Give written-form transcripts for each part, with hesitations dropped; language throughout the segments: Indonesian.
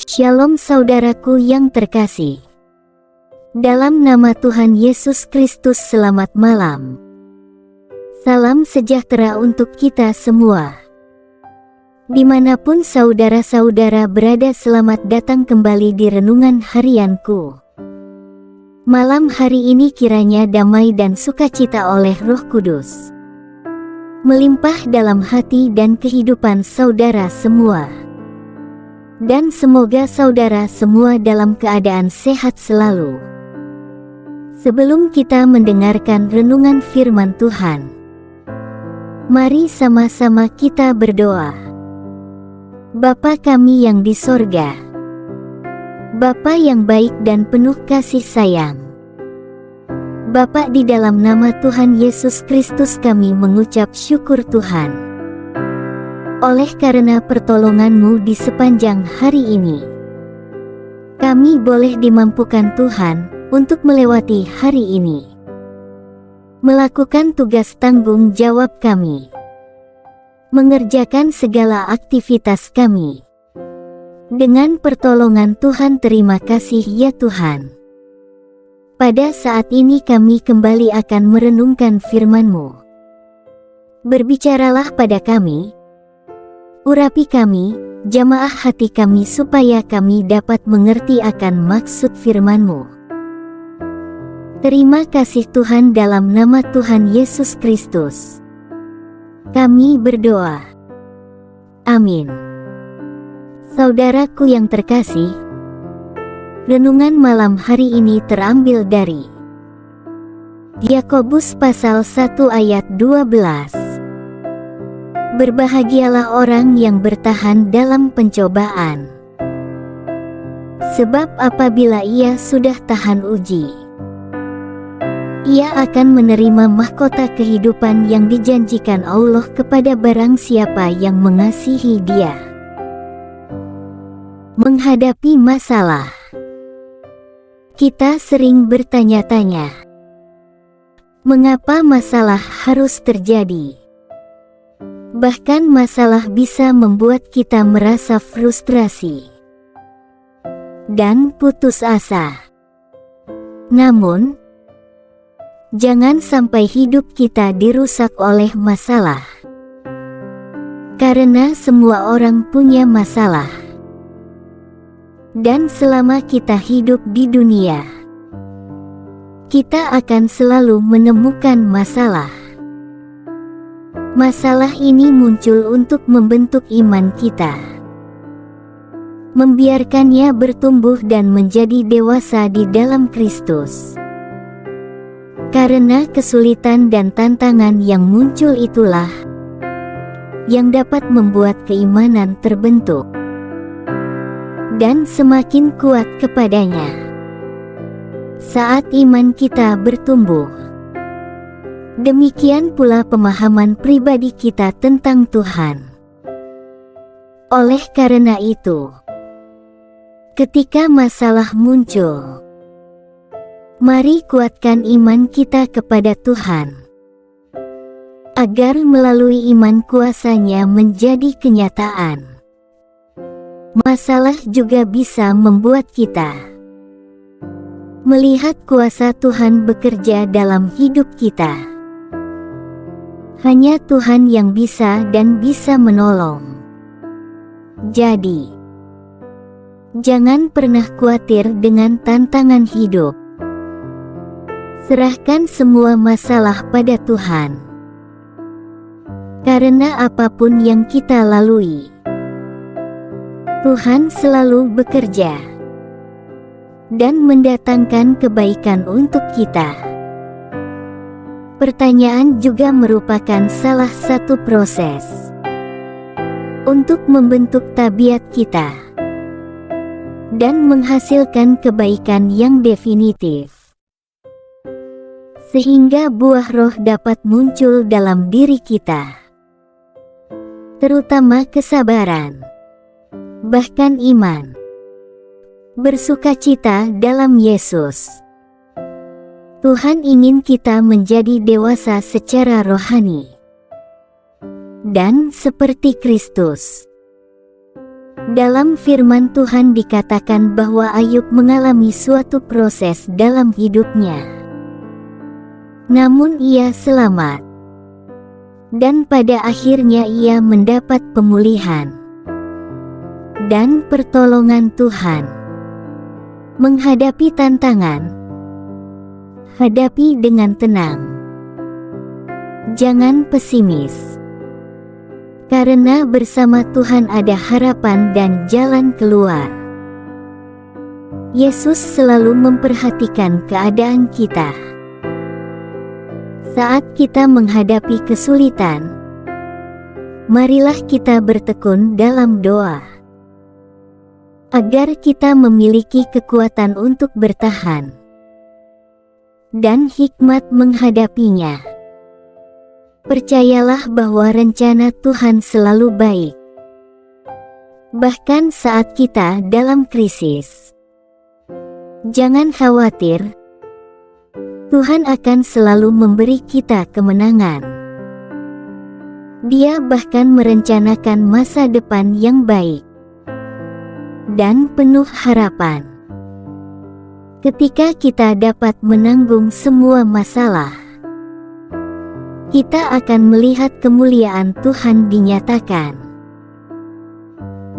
Shalom saudaraku yang terkasih. Dalam nama Tuhan Yesus Kristus, selamat malam. Salam sejahtera untuk kita semua. Dimanapun saudara-saudara berada, selamat datang kembali di Renungan Harianku. Malam hari ini kiranya damai dan sukacita oleh Roh Kudus melimpah dalam hati dan kehidupan saudara semua. Dan semoga saudara semua dalam keadaan sehat selalu. Sebelum kita mendengarkan renungan firman Tuhan, mari sama-sama kita berdoa. Bapa kami yang di sorga, Bapa yang baik dan penuh kasih sayang, Bapa, di dalam nama Tuhan Yesus Kristus kami mengucap syukur Tuhan, oleh karena pertolongan-Mu di sepanjang hari ini. Kami boleh dimampukan Tuhan untuk melewati hari ini, melakukan tugas tanggung jawab kami, mengerjakan segala aktivitas kami. Dengan pertolongan Tuhan, terima kasih ya Tuhan. Pada saat ini kami kembali akan merenungkan firman-Mu. Berbicaralah pada kami, urapi kami, jamaah hati kami supaya kami dapat mengerti akan maksud firman-Mu. Terima kasih Tuhan, dalam nama Tuhan Yesus Kristus kami berdoa. Amin. Saudaraku yang terkasih, renungan malam hari ini terambil dari Yakobus pasal 1 ayat 12. Berbahagialah orang yang bertahan dalam pencobaan, sebab apabila ia sudah tahan uji, ia akan menerima mahkota kehidupan yang dijanjikan Allah kepada barang siapa yang mengasihi Dia. Menghadapi masalah, kita sering bertanya-tanya, mengapa masalah harus terjadi? Bahkan masalah bisa membuat kita merasa frustrasi dan putus asa. Namun, jangan sampai hidup kita dirusak oleh masalah. Karena semua orang punya masalah. Dan selama kita hidup di dunia, kita akan selalu menemukan masalah. Masalah ini muncul untuk membentuk iman kita, membiarkannya bertumbuh dan menjadi dewasa di dalam Kristus. Karena kesulitan dan tantangan yang muncul itulah yang dapat membuat keimanan terbentuk dan semakin kuat kepadanya. Saat iman kita bertumbuh, demikian pula pemahaman pribadi kita tentang Tuhan. Oleh karena itu, ketika masalah muncul, mari kuatkan iman kita kepada Tuhan, agar melalui iman kuasa-Nya menjadi kenyataan. Masalah juga bisa membuat kita melihat kuasa Tuhan bekerja dalam hidup kita. Hanya Tuhan yang bisa dan bisa menolong. Jadi, jangan pernah khawatir dengan tantangan hidup. Serahkan semua masalah pada Tuhan. Karena apapun yang kita lalui, Tuhan selalu bekerja dan mendatangkan kebaikan untuk kita. Pertanyaan juga merupakan salah satu proses untuk membentuk tabiat kita dan menghasilkan kebaikan yang definitif, sehingga buah roh dapat muncul dalam diri kita, terutama kesabaran, bahkan iman, bersukacita dalam Yesus. Tuhan ingin kita menjadi dewasa secara rohani dan seperti Kristus. Dalam firman Tuhan dikatakan bahwa Ayub mengalami suatu proses dalam hidupnya. Namun ia selamat. Dan pada akhirnya ia mendapat pemulihan dan pertolongan Tuhan. Menghadapi tantangan, hadapi dengan tenang. Jangan pesimis. Karena bersama Tuhan ada harapan dan jalan keluar. Yesus selalu memperhatikan keadaan kita. Saat kita menghadapi kesulitan, marilah kita bertekun dalam doa, agar kita memiliki kekuatan untuk bertahan dan hikmat menghadapinya. Percayalah bahwa rencana Tuhan selalu baik, bahkan saat kita dalam krisis. Jangan khawatir, Tuhan akan selalu memberi kita kemenangan. Dia bahkan merencanakan masa depan yang baik dan penuh harapan. Ketika kita dapat menanggung semua masalah, kita akan melihat kemuliaan Tuhan dinyatakan.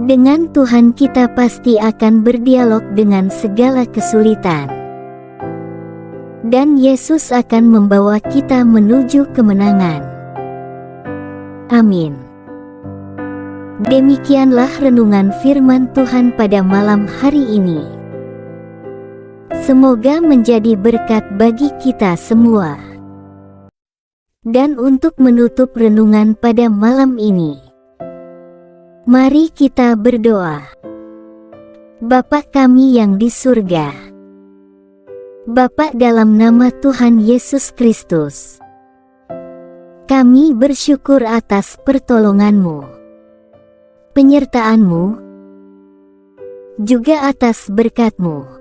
Dengan Tuhan kita pasti akan berdialog dengan segala kesulitan. Dan Yesus akan membawa kita menuju kemenangan. Amin. Demikianlah renungan firman Tuhan pada malam hari ini. Semoga menjadi berkat bagi kita semua. Dan untuk menutup renungan pada malam ini, mari kita berdoa. Bapa kami yang di surga, Bapa, dalam nama Tuhan Yesus Kristus, kami bersyukur atas pertolongan-Mu, penyertaan-Mu, juga atas berkat-Mu.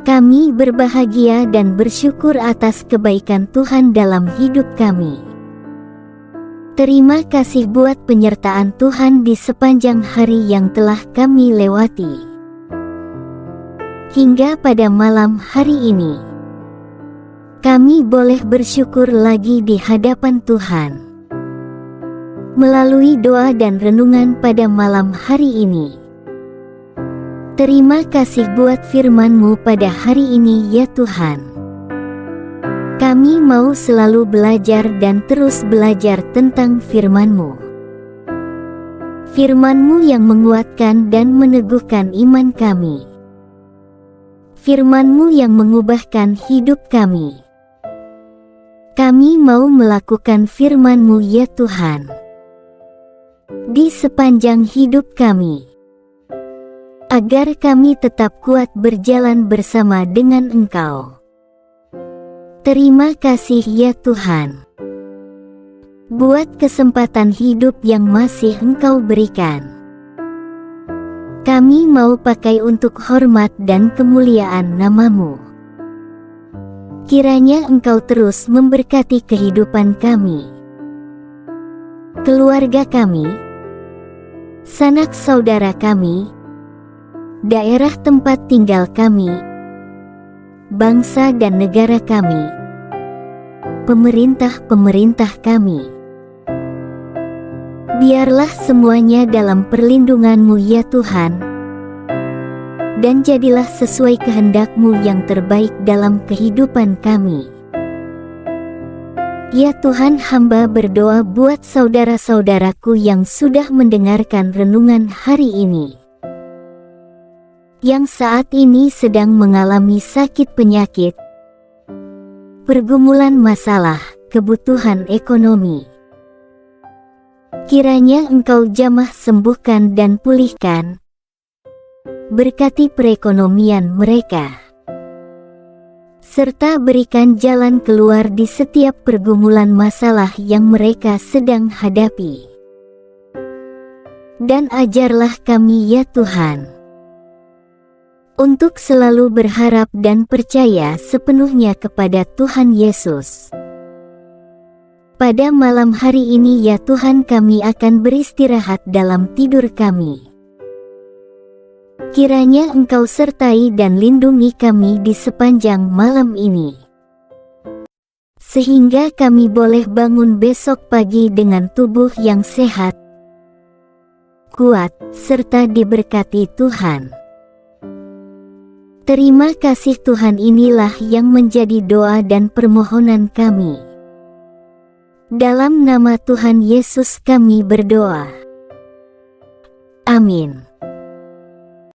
Kami berbahagia dan bersyukur atas kebaikan Tuhan dalam hidup kami. Terima kasih buat penyertaan Tuhan di sepanjang hari yang telah kami lewati. Hingga pada malam hari ini, kami boleh bersyukur lagi di hadapan Tuhan. Melalui doa dan renungan pada malam hari ini, terima kasih buat firman-Mu pada hari ini ya Tuhan. Kami mau selalu belajar dan terus belajar tentang firman-Mu. Firman-Mu yang menguatkan dan meneguhkan iman kami. Firman-Mu yang mengubahkan hidup kami. Kami mau melakukan firman-Mu ya Tuhan di sepanjang hidup kami, agar kami tetap kuat berjalan bersama dengan Engkau. Terima kasih ya Tuhan, buat kesempatan hidup yang masih Engkau berikan. Kami mau pakai untuk hormat dan kemuliaan nama-Mu. Kiranya Engkau terus memberkati kehidupan kami, keluarga kami, sanak saudara kami, daerah tempat tinggal kami, bangsa dan negara kami, pemerintah-pemerintah kami. Biarlah semuanya dalam perlindungan-Mu ya Tuhan, dan jadilah sesuai kehendak-Mu yang terbaik dalam kehidupan kami. Ya Tuhan, hamba berdoa buat saudara-saudaraku yang sudah mendengarkan renungan hari ini, yang saat ini sedang mengalami sakit penyakit, pergumulan masalah, kebutuhan ekonomi. Kiranya Engkau jamah sembuhkan dan pulihkan, berkati perekonomian mereka, serta berikan jalan keluar di setiap pergumulan masalah yang mereka sedang hadapi. Dan ajarlah kami ya Tuhan, untuk selalu berharap dan percaya sepenuhnya kepada Tuhan Yesus, Pada malam hari ini ya Tuhan, kami akan beristirahat dalam tidur kami. Kiranya Engkau sertai dan lindungi kami di sepanjang malam ini, sehingga kami boleh bangun besok pagi dengan tubuh yang sehat, kuat, serta diberkati Tuhan. Terima kasih Tuhan, inilah yang menjadi doa dan permohonan kami. Dalam nama Tuhan Yesus kami berdoa. Amin.